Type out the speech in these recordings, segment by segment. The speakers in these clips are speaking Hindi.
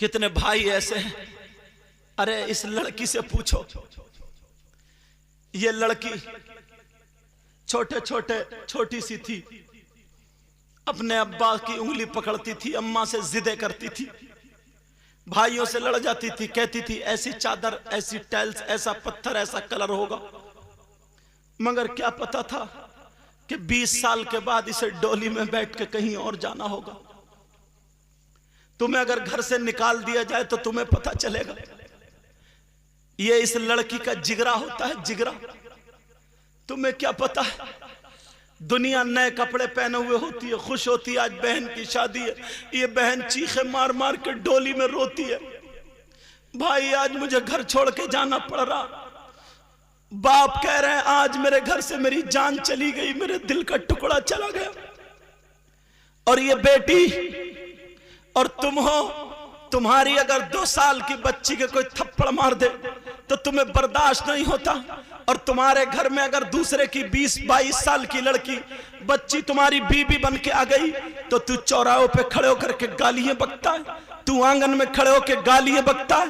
कितने भाई ऐसे हैं, अरे इस लड़की से पूछो, ये लड़की छोटे छोटे छोटी सी थी, अपने अब्बा की उंगली पकड़ती थी, अम्मा से जिदे करती थी, भाइयों से लड़ जाती थी, कहती थी ऐसी चादर, ऐसी टाइल्स, ऐसा पत्थर, ऐसा कलर होगा। मगर क्या पता था कि 20 साल के बाद इसे डोली में बैठ के कहीं और जाना होगा। तुम्हें अगर घर से निकाल दिया जाए तो तुम्हें पता चलेगा। ये इस लड़की का जिगरा होता है, जिगरा। तुम्हें क्या पता है, दुनिया नए कपड़े पहने हुए होती है, खुश होती है, आज बहन की शादी है, ये बहन चीखे मार मार के डोली में रोती है, भाई आज मुझे घर छोड़ के जाना पड़ रहा। बाप कह रहे हैं आज मेरे घर से मेरी जान चली गई, मेरे दिल का टुकड़ा चला गया। और ये बेटी और तुम हो, तुम्हारी अगर 2 साल की बच्ची के कोई थप्पड़ मार दे तो तुम्हें बर्दाश्त नहीं होता। और तुम्हारे घर में अगर दूसरे की 20-22 साल की लड़की बच्ची तुम्हारी बीबी बन के आ गई तो तू चौराहों पे खड़े होकर के गालियां बकता है, तू आंगन में खड़े होकर गालियां बकता है,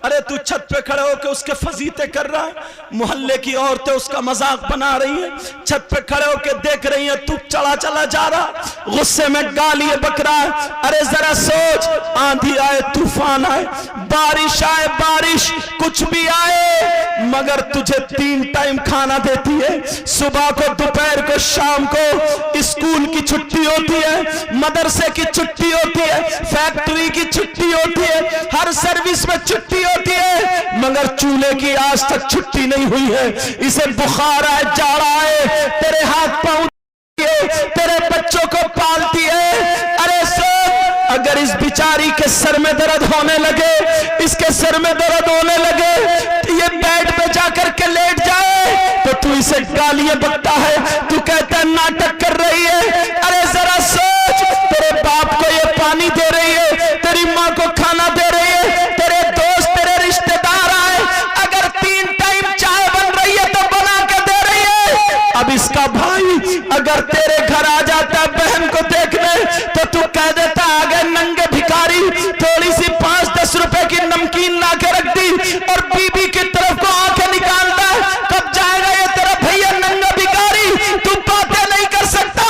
अरे तू छत पे खड़े होकर उसके फजीते कर रहा है, मोहल्ले की औरतें उसका मजाक बना रही हैं, छत पे खड़े होकर देख रही हैं, तू चला जा रहा, गुस्से में गालियां बक रहा है। अरे जरा सोच, आंधी आए, तूफान आए, बारिश आए, बारिश कुछ भी आए, मगर तुझे 3 टाइम खाना देती है, सुबह को, दोपहर को, शाम को। स्कूल की छुट्टी होती है, मदरसे की छुट्टी होती है, फैक्ट्री की छुट्टी होती है, हर सर्विस में छुट्टी होती है, मगर चूल्हे की आज तक छुट्टी नहीं हुई है। इसे बुखार आए, जाड़ा आए, तेरे हाथ पांव तेरे बच्चों को पालती है। अरे सोच, अगर इस बिचारी के सर में दर्द होने लगे, इसके सर में दर्द होने लगे, तो ये बेड पे जाकर के लेट जाए तो तू इसे गालियां बकता है, तू कहता है नाटक कर रही है। अरे जरा सोच, तेरे बाप को ये पानी दे रही है, तेरी माँ को खाना दे रही है, तेरे दोस्त, तेरे रिश्तेदार आए, अगर 3 टाइम चाय बन रही है तो बना के दे रही है। अब इसका भाई अगर तेरे घर आ जाता बहन को देखने तो तू कह देता आगे नंगे भिखारी, थोड़ी सी 5-10 रुपए की नमकीन ला के रख दी, और बीबी की तरफ को आंखें निकालता है, कब जाएगा ये तेरा भैया नंगा भिखारी, तू बातें नहीं कर सकता।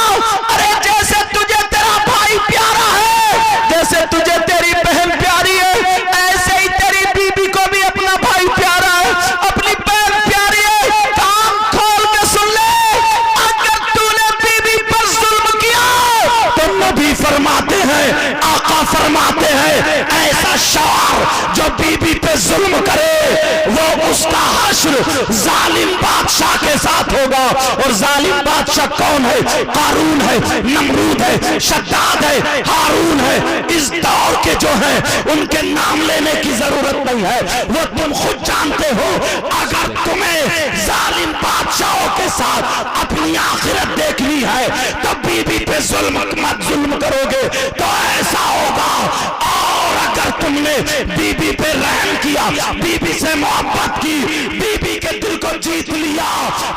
अरे जैसे तुझे तेरा भाई प्यारा है, जैसे तुझे तेरी बहन प्यारी है, ऐसे ही तेरी बीबी को भी अपना भाई प्यारा है, अपनी बहन प्यारी है। कान खोल के सुन ले, अगर तूने बीबी पर जुल्म किया तो नबी फरमाते हैं, आका फरमाते हैं, ऐसा शौहर जो बीबी पे जुल्म करे वो उसका हश्र जालिम बादशाह के साथ होगा। और जालिम बादशाह कौन है? कारून है, नमरूद है, शद्दाद है, हारून है। इस दौर के जो है उनके नाम लेने की जरूरत नहीं है, वो तुम खुद जानते हो। अगर तुम्हें जालिम बादशाहों के साथ अपनी आखिरत देखनी है तो बीबी पे जुल्म करोगे तो ऐसा होगा। और अगर तुमने बीबी पे रहम किया, बीबी से मोहब्बत की, बीबी के दिल को जीत लिया,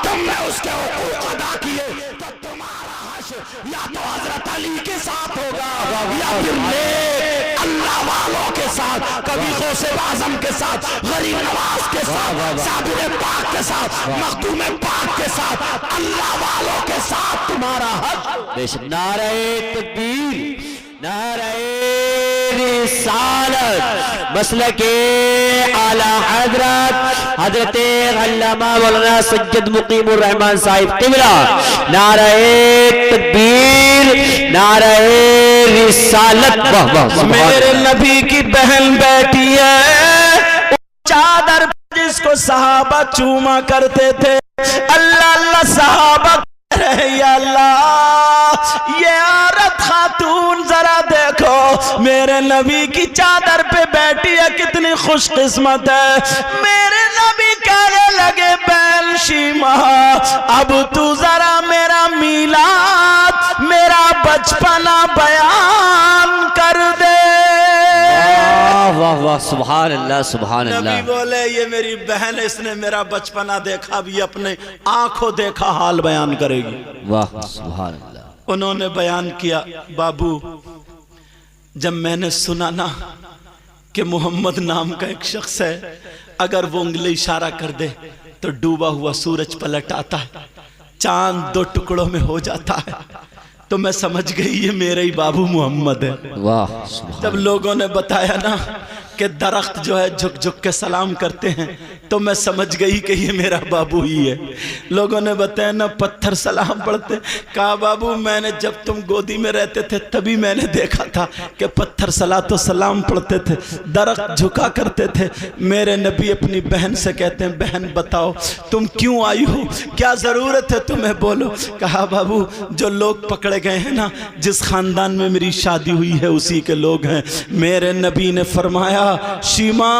तुमने उसके हुकूक अदा किए, तो तुम्हारा हश्र या तो हजरत अली के साथ होगा या फिर नेक अल्लाह वालों के साथ, कभी गौसे आजम के साथ, गरीब नवाज के साथ, साबिर पाक के साथ, मखदूम पाक के साथ, अल्लाह वालों के साथ तुम्हारा हश्र। नारे तकबीर, नारे रिसालत, मसलके आला हजरत हजरत अल्लामा मौलाना सैयद मुकीमुर रहमान साहिब क़िबला। नारे तकबीर, नारे रिसालत। वाह वाह, मेरे नबी की बहन बैठी है चादर जिसको सहाबा चूमा करते थे। अल्लाह अल्लाह सहाबा या अल्लाह, ये औरत खातून जरा देखो मेरे नबी की चादर पे बैठी है, कितनी खुशकिस्मत है। मेरे नबी कहने लगे बैल शीमा, अब तू जरा मेरा मीलाद, मेरा बचपना बयान कर दे। वाह वाह, सुभान अल्लाह, सुभान अल्लाह। नबी बोले ये मेरी बहन है, इसने मेरा बचपना देखा, अब ये अपने आंखों देखा हाल बयान करेगी। वाह सुभान अल्लाह। उन्होंने बयान किया, बाबू जब मैंने सुना ना कि मोहम्मद नाम का एक शख्स है, अगर वो उंगली इशारा कर दे तो डूबा हुआ सूरज पलट आता है, चांद दो टुकड़ों में हो जाता है। तो मैं समझ गई ये मेरे ही बाबू मोहम्मद है। वाह। जब लोगों ने बताया ना कि दरख्त जो है झुक झुक के सलाम करते हैं, तो मैं समझ गई कि ये मेरा बाबू ही है। लोगों ने बताया ना पत्थर सलाम पढ़ते, कहा बाबू मैंने जब तुम गोदी में रहते थे तभी मैंने देखा था कि पत्थर तो सलाम पढ़ते थे, दरख्त झुका करते थे। मेरे नबी अपनी बहन से कहते हैं, बहन बताओ तुम क्यों आई हो, क्या ज़रूरत है तुम्हें, बोलो। कहा बाबू जो लोग पकड़े गए हैं ना, जिस खानदान में मेरी शादी हुई है उसी के लोग हैं। मेरे नबी ने फरमाया, शीमा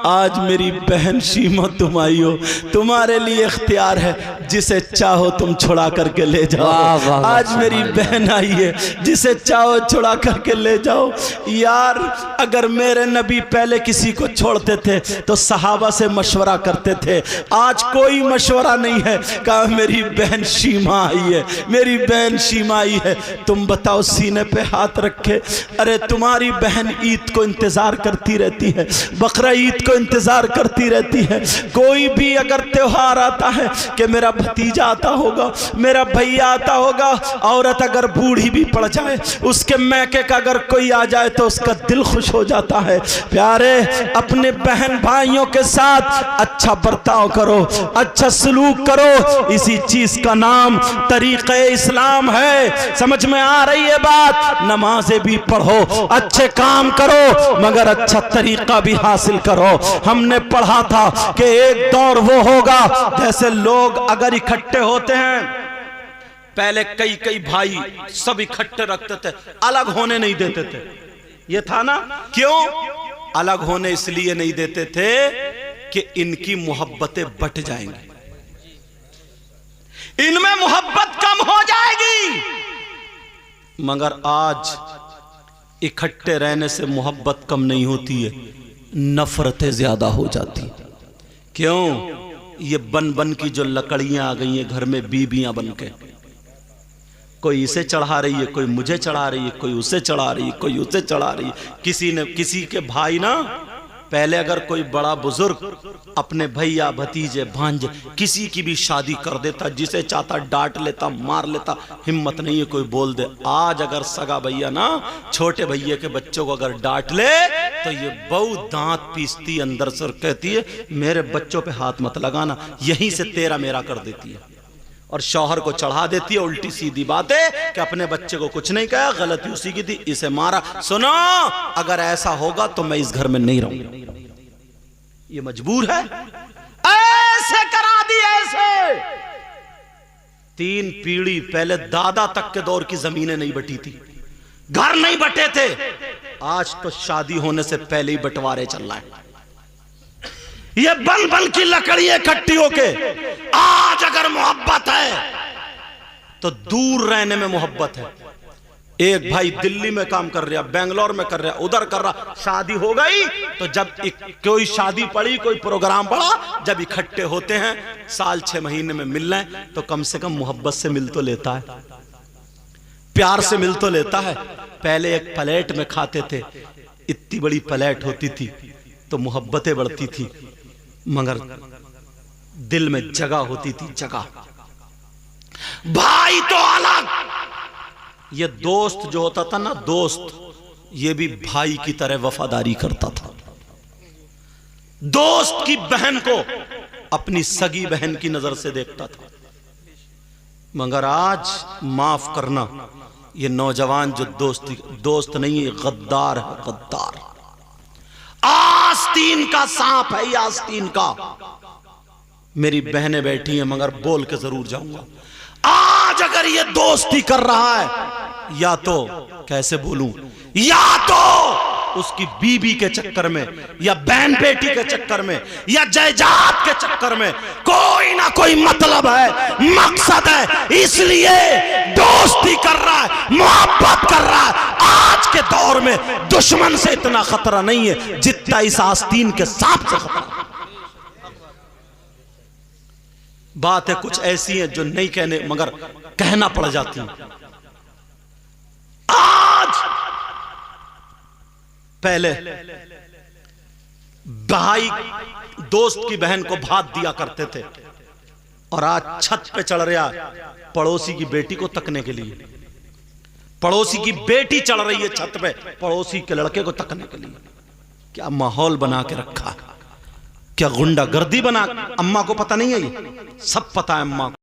आज मेरी बहन शीमा तुम आई हो, तुम्हारे लिए इख्तियार है, जिसे चाहो तुम छुड़ा करके ले जाओ। आज मेरी बहन आई है, जिसे चाहो छुड़ा करके ले जाओ। यार अगर मेरे नबी पहले किसी को छोड़ते थे तो सहाबा से मशवरा करते थे, आज कोई मशवरा नहीं है। कहा मेरी बहन शीमा आई है, मेरी बहन शीमा आई है। तुम बताओ, सीने पे हाथ रखे, अरे तुम्हारी बहन ईद को इंतजार करती रहती है, बकरा ईद को इंतजार करती रहती है। कोई भी अगर त्योहार आता है कि मेरा भतीजा आता होगा, मेरा भैया आता होगा, औरत अगर बूढ़ी भी पड़ जाए, उसके मैके का अगर कोई आ जाए तो उसका दिल खुश हो जाता है। प्यारे अपने बहन भाइयों के साथ अच्छा बर्ताव करो, अच्छा सलूक करो, इसी चीज का नाम तरीक़े इस्लाम है। समझ में आ रही है बात? नमाजें भी पढ़ो, अच्छे काम करो, मगर अच्छा तरीका भी हासिल करो। हमने पढ़ा था कि एक दौर वो होगा जैसे लोग अगर इकट्ठे होते हैं, पहले कई कई भाई सब इकट्ठे रखते थे, अलग होने नहीं देते थे। ये था ना, क्यों अलग होने इसलिए नहीं देते थे कि इनकी मोहब्बतें बट जाएंगी, इनमें मोहब्बत कम हो जाएगी। मगर आज इकट्ठे रहने से मोहब्बत कम नहीं होती है, नफरतें ज्यादा हो जाती। क्यों? ये बन बन की जो लकड़ियां आ गई हैं घर में, बीबियां बन के, कोई इसे चढ़ा रही है, कोई मुझे चढ़ा रही है, कोई उसे चढ़ा रही है, कोई उसे चढ़ा रही है। किसी ने किसी के भाई ना, पहले अगर कोई बड़ा बुजुर्ग अपने भैया भतीजे भांजे किसी की भी शादी कर देता, जिसे चाहता डांट लेता, मार लेता, हिम्मत नहीं है कोई बोल दे। आज अगर सगा भैया ना छोटे भैया के बच्चों को अगर डांट ले तो ये बहू दांत पीसती अंदर से और कहती है मेरे बच्चों पे हाथ मत लगाना, यहीं से तेरा मेरा कर देती है। और शौहर को चढ़ा देती है उल्टी सीधी बातें कि अपने बच्चे को कुछ नहीं कहा, गलती उसी की थी, इसे मारा। सुनो, अगर ऐसा होगा तो मैं इस घर में नहीं रहूंगा। ये मजबूर है, ऐसे करा दी, ऐसे। 3 पीढ़ी पहले दादा तक के दौर की जमीनें नहीं बटी थी, घर नहीं बटे थे। आज तो शादी होने से पहले ही बंटवारे चल रहा है। ये बन बन की लकड़ियां इकट्ठी होके, आज अगर मोहब्बत है तो दूर रहने में मोहब्बत है। एक भाई दिल्ली में काम कर रहा, बेंगलोर में कर रहा, उधर कर रहा, शादी हो गई तो जब कोई शादी पड़ी, कोई प्रोग्राम पड़ा, जब इकट्ठे होते हैं साल 6 महीने में मिल रहे हैं तो कम से कम मोहब्बत से मिल तो लेता है, प्यार से मिल तो लेता है। पहले एक प्लेट में खाते थे, इतनी बड़ी प्लेट होती थी तो मोहब्बतें बढ़ती थी, मगर दिल में जगह होती थी, जगह। भाई तो अलग, ये दोस्त जो होता था ना, दोस्त, ये भी भाई की तरह वफादारी करता था। दोस्त की बहन को अपनी सगी बहन की नजर से देखता था। मगर आज माफ करना, ये नौजवान जो दोस्त नहीं है, गद्दार है, गद्दार। आस्तीन का सांप है, ये आस्तीन का। मेरी बहनें बैठी हैं मगर बोल के जरूर जाऊंगा, आज अगर ये दोस्ती कर रहा है, या तो कैसे बोलूं, या तो उसकी बीबी के चक्कर में, या बहन बेटी के चक्कर में, या जायदाद के चक्कर में, कोई ना कोई मतलब है, मकसद है, इसलिए दोस्ती कर रहा है, मोहब्बत कर रहा है। आज के दौर में दुश्मन से इतना खतरा नहीं है जितना इस आस्तीन के सांप से खतरा। बातें कुछ ऐसी हैं जो नहीं कहने मगर कहना पड़ जाती हैं। आज पहले भाई दोस्त की बहन को भात दिया करते थे, और आज छत पे चढ़ रहा पड़ोसी की बेटी को तकने के लिए। पड़ोसी की बेटी चढ़ रही है छत पे पड़ोसी के लड़के को तकने के लिए। क्या माहौल बना के रखा, क्या गुंडागर्दी बना। अम्मा को पता नहीं है, ये सब पता है अम्मा को।